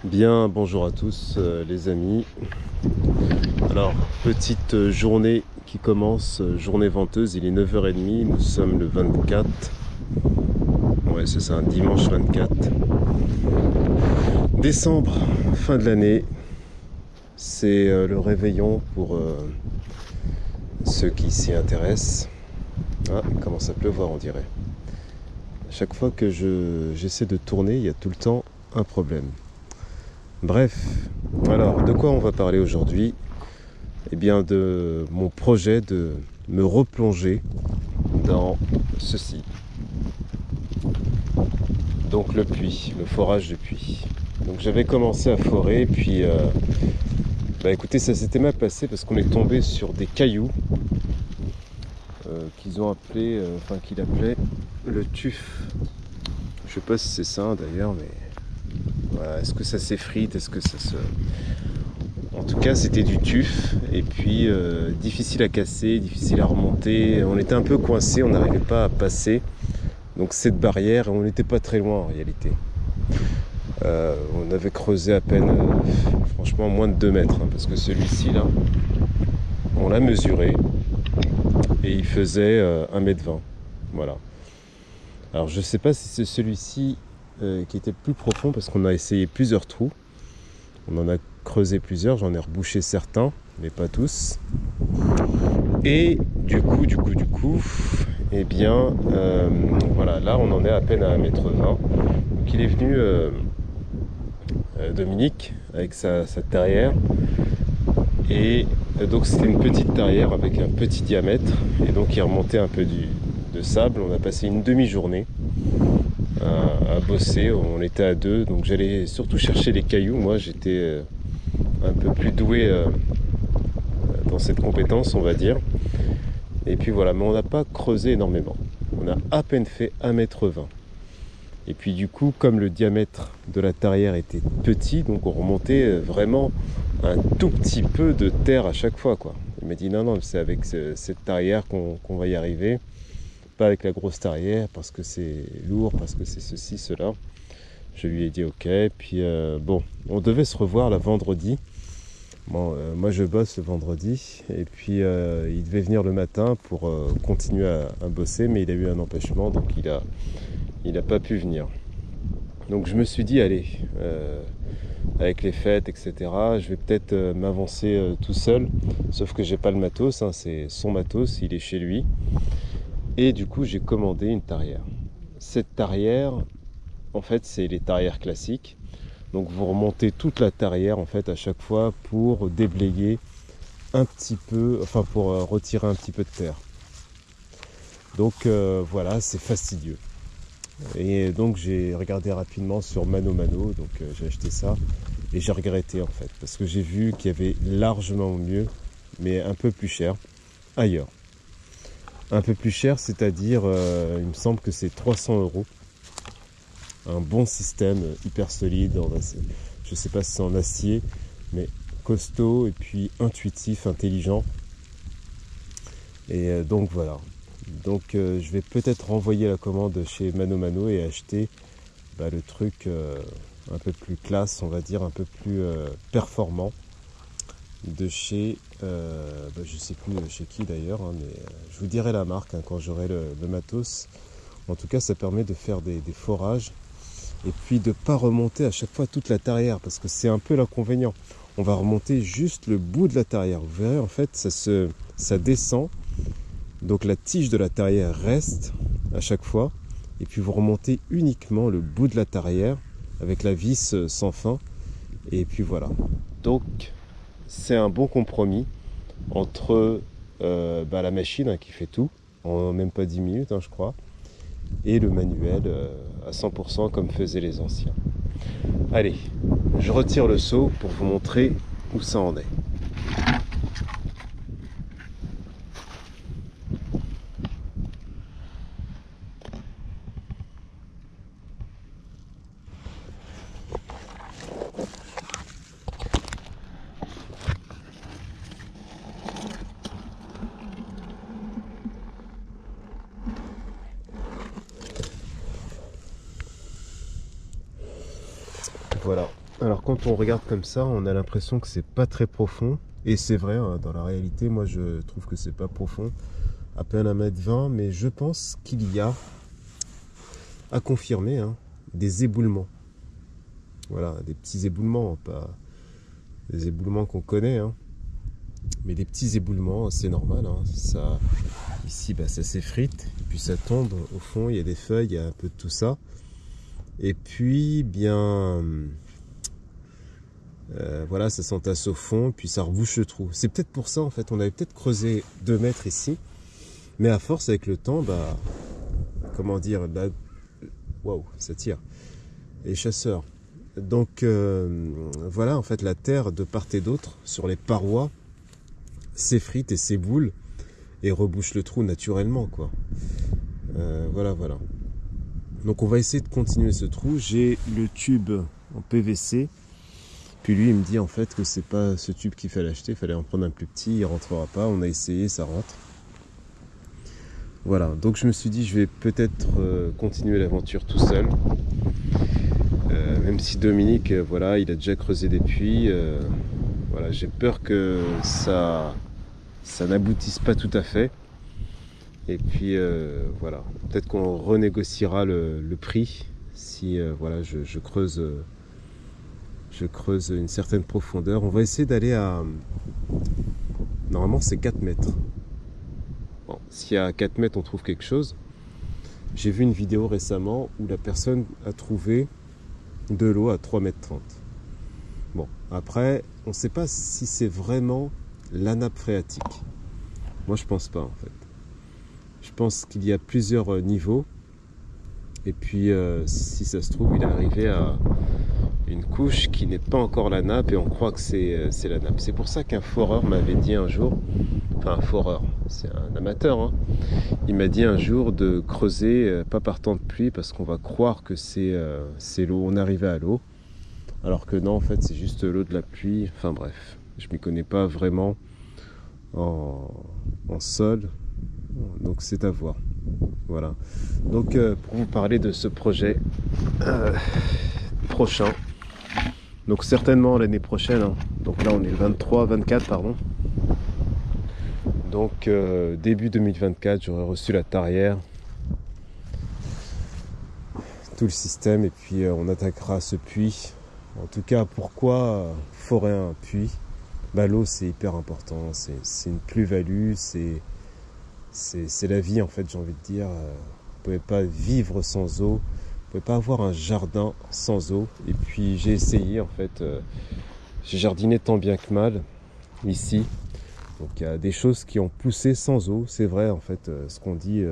Bien, bonjour à tous les amis. Alors, petite journée qui commence, journée venteuse, il est 9h30, nous sommes le 24. Ouais, c'est ça, un dimanche 24 décembre, fin de l'année. C'est le réveillon pour ceux qui s'y intéressent. Ah, il commence à pleuvoir on dirait. Chaque fois que j'essaie de tourner, il y a tout le temps un problème. Bref, alors de quoi on va parler aujourd'hui? Eh bien de mon projet de me replonger dans ceci. Donc le puits, le forage de puits. Donc j'avais commencé à forer, puis écoutez, ça s'était mal passé parce qu'on est tombé sur des cailloux qu'ils ont appelé, qu'il appelait le tuf. Je sais pas si c'est ça d'ailleurs, mais voilà, est-ce que ça s'effrite, est-ce que ça se... En tout cas, c'était du tuf, et puis difficile à casser, difficile à remonter. On était un peu coincé, on n'arrivait pas à passer. Donc cette barrière, on n'était pas très loin en réalité. On avait creusé à peine, franchement, moins de 2 mètres, hein, parce que celui-ci là, on l'a mesuré, et il faisait 1,20 m. Voilà. Alors je sais pas si c'est celui-ci qui était plus profond, parce qu'on a essayé plusieurs trous. On en a creusé plusieurs, j'en ai rebouché certains, mais pas tous. Et du coup, eh bien, voilà, là on en est à peine à 1,20 m. Donc il est venu, Dominique, avec sa terrière. Et donc c'était une petite terrière avec un petit diamètre. Et donc il remontait un peu de sable. On a passé une demi-journée à bosser. On était à deux, donc j'allais surtout chercher les cailloux. Moi j'étais un peu plus doué dans cette compétence, on va dire. Et puis voilà, mais on n'a pas creusé énormément. On a à peine fait 1,20 m. Et puis du coup, comme le diamètre de la tarière était petit, donc on remontait vraiment un tout petit peu de terre à chaque fois, quoi. Il m'a dit non, c'est avec cette tarière qu'on va y arriver, pas avec la grosse tarière, parce que c'est lourd, parce que c'est ceci, cela. Je lui ai dit ok, puis bon, on devait se revoir la vendredi. Bon, moi je bosse le vendredi, et puis il devait venir le matin pour continuer à bosser, mais il a eu un empêchement, donc il a pas pu venir. Donc je me suis dit, allez, avec les fêtes, etc., je vais peut-être m'avancer tout seul, sauf que j'ai pas le matos, hein, c'est son matos, il est chez lui. Et du coup, j'ai commandé une tarière. Cette tarière, en fait, c'est les tarières classiques. Donc vous remontez toute la tarière, en fait, à chaque fois pour déblayer un petit peu, enfin pour retirer un petit peu de terre. Donc voilà, c'est fastidieux. Et donc j'ai regardé rapidement sur Mano Mano, donc j'ai acheté ça et j'ai regretté en fait, parce que j'ai vu qu'il y avait largement mieux, mais un peu plus cher ailleurs. Un peu plus cher, c'est-à-dire, il me semble que c'est 300 €. Un bon système hyper solide, je sais pas si c'est en acier, mais costaud et puis intuitif, intelligent. Et donc voilà. Donc je vais peut-être renvoyer la commande chez Mano Mano et acheter le truc un peu plus classe, on va dire, un peu plus performant de chez, je sais plus chez qui d'ailleurs, hein, mais je vous dirai la marque, hein, quand j'aurai le matos. En tout cas, ça permet de faire des forages et puis de pas remonter à chaque fois toute la tarière, parce que c'est un peu l'inconvénient. On va remonter juste le bout de la tarière. Vous verrez, en fait, ça descend. Donc la tige de la tarière reste à chaque fois, et puis vous remontez uniquement le bout de la tarière avec la vis sans fin, et puis voilà. Donc c'est un bon compromis entre la machine, hein, qui fait tout en même pas 10 minutes, hein, je crois, et le manuel à 100% comme faisaient les anciens. Allez, je retire le seau pour vous montrer où ça en est. Voilà, Alors quand on regarde comme ça, on a l'impression que c'est pas très profond. Et c'est vrai, hein, dans la réalité, moi je trouve que c'est pas profond. À peine 1,20 m, mais je pense qu'il y a, à confirmer, hein, des éboulements. Voilà, des petits éboulements, pas des éboulements qu'on connaît, hein, mais des petits éboulements, c'est normal. Hein, ça, ici, bah, ça s'effrite, et puis ça tombe. Au fond, il y a des feuilles, il y a un peu de tout ça. Et puis, bien, voilà, ça s'entasse au fond, puis ça rebouche le trou. C'est peut-être pour ça, en fait, on avait peut-être creusé 2 mètres ici, mais à force, avec le temps, bah, comment dire, bah, waouh, ça tire. Les chasseurs. Donc, voilà, en fait, la terre, de part et d'autre, sur les parois, s'effrite et s'éboule, et rebouche le trou naturellement, quoi. Voilà, voilà. Donc, on va essayer de continuer ce trou. J'ai le tube en PVC. Puis lui, il me dit en fait que c'est pas ce tube qu'il fallait acheter, il fallait en prendre un plus petit, il rentrera pas. On a essayé, ça rentre. Voilà, donc je me suis dit je vais peut-être continuer l'aventure tout seul. Même si Dominique, voilà, il a déjà creusé des puits. Voilà, j'ai peur que ça n'aboutisse pas tout à fait. Et puis voilà, peut-être qu'on renégociera le prix si voilà, je creuse. Je creuse une certaine profondeur. On va essayer d'aller à... Normalement, c'est 4 mètres. Bon, si à 4 mètres, on trouve quelque chose. J'ai vu une vidéo récemment où la personne a trouvé de l'eau à 3,30 m. Bon, après, on ne sait pas si c'est vraiment la nappe phréatique. Moi, je pense pas, en fait. Je pense qu'il y a plusieurs niveaux. Et puis, si ça se trouve, il est arrivé à... une couche qui n'est pas encore la nappe et on croit que c'est la nappe. C'est pour ça qu'un foreur m'avait dit un jour, enfin un foreur, c'est un amateur, hein, il m'a dit un jour de creuser pas par temps de pluie parce qu'on va croire que c'est l'eau, on arrivait à l'eau, alors que non, en fait c'est juste l'eau de la pluie. Enfin bref, je m'y connais pas vraiment en sol, donc c'est à voir. Voilà, donc pour vous parler de ce projet prochain, donc certainement l'année prochaine, hein. Donc là on est le 24 pardon. Donc début 2024 j'aurai reçu la tarière, tout le système, et puis on attaquera ce puits. En tout cas, pourquoi forer un puits? Bah, l'eau c'est hyper important, c'est une plus-value, c'est la vie en fait, j'ai envie de dire. Vous ne pouvez pas vivre sans eau. Vous pouvez pas avoir un jardin sans eau. Et puis j'ai essayé en fait, j'ai jardiné tant bien que mal ici. Donc il y a des choses qui ont poussé sans eau. C'est vrai en fait, ce qu'on dit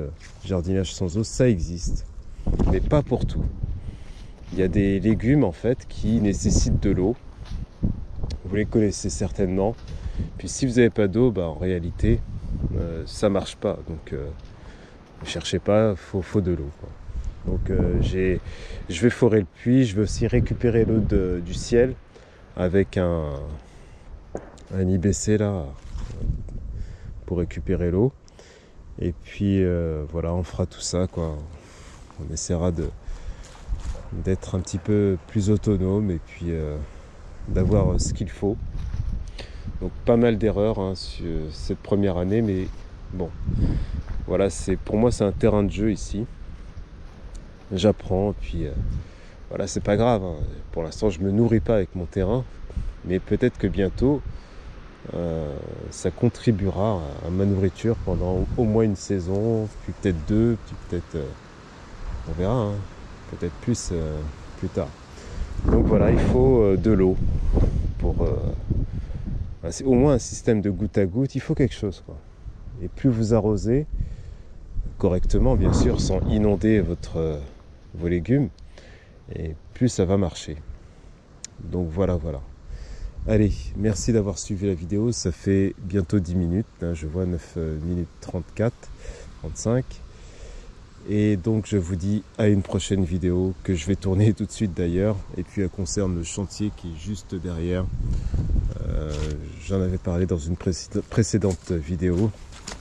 jardinage sans eau, ça existe, mais pas pour tout. Il y a des légumes en fait qui nécessitent de l'eau. Vous les connaissez certainement. Puis si vous n'avez pas d'eau, bah, en réalité ça marche pas. Donc ne cherchez pas, faut de l'eau, quoi. Donc je vais forer le puits, je vais aussi récupérer l'eau du ciel avec un IBC là pour récupérer l'eau. Et puis voilà, on fera tout ça, quoi. On essaiera d'être un petit peu plus autonome et puis d'avoir ce qu'il faut. Donc pas mal d'erreurs, hein, sur cette première année, mais bon, voilà, pour moi c'est un terrain de jeu ici. J'apprends, puis voilà, c'est pas grave, hein. Pour l'instant je me nourris pas avec mon terrain, mais peut-être que bientôt ça contribuera à ma nourriture pendant au moins une saison, puis peut-être 2, puis peut-être on verra, hein, peut-être plus tard. Donc voilà, il faut de l'eau pour c'est au moins un système de goutte à goutte. Il faut quelque chose, quoi. Et plus vous arrosez correctement, bien sûr, sans inonder vos légumes, et plus ça va marcher. Donc voilà. Allez, merci d'avoir suivi la vidéo. Ça fait bientôt 10 minutes, hein, je vois 9 minutes 34, 35. Et donc je vous dis à une prochaine vidéo que je vais tourner tout de suite d'ailleurs. Et puis elle concerne le chantier qui est juste derrière. J'en avais parlé dans une précédente vidéo.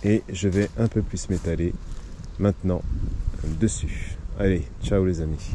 Et je vais un peu plus m'étaler maintenant dessus. Allez, ciao les amis.